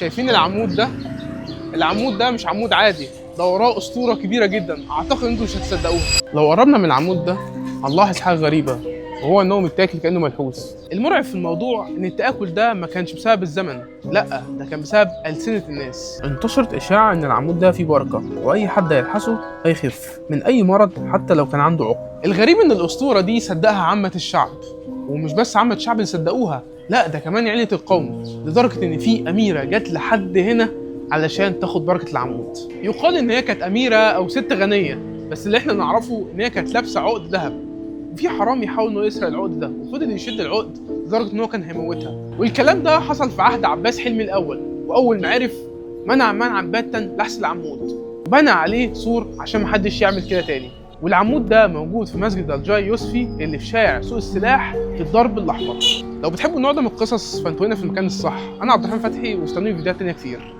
شايفين العمود ده؟ العمود ده مش عمود عادي، ده وراه اسطوره كبيره جدا، اعتقد انتوا مش هتصدقوها. لو قربنا من العمود ده هنلاحظ حاجه غريبه، وهو ان هو متاكل كانه ملحوس. المرعب في الموضوع ان التاكل ده ما كانش بسبب الزمن، لا ده كان بسبب ألسنة الناس. انتشرت اشاعه ان العمود ده فيه بركه، واي حد هيلحسه هيخف من اي مرض حتى لو كان عنده عقم. الغريب ان الاسطوره دي صدقها عامه الشعب، ومش بس عامه الشعب اللي صدقوها، لا ده كمان عيله القوم، لدرجه ان في اميره جت لحد هنا علشان تاخد بركه العمود. يقال ان هي كانت اميره او ست غنيه، بس اللي احنا نعرفه ان هي كانت لابسه عقد ذهب، وفي حرامي حاول انه يسرق العقد ده وفضل يشد العقد لدرجه ان هو كان هيموتها. والكلام ده حصل في عهد عباس حلمي الاول، واول ما عرف منعا باتا لحس العمود، وبنى عليه سور عشان محدش يعمل كده تاني. والعمود ده موجود في مسجد الجاي يوسفي اللي في شارع سوق السلاح في الدرب الاحمر. لو بتحبوا النوع ده من القصص فانتوا هنا في المكان الصح. انا عبد الرحمن فتحي، واستنوني في فيديوهات تانيه كتير.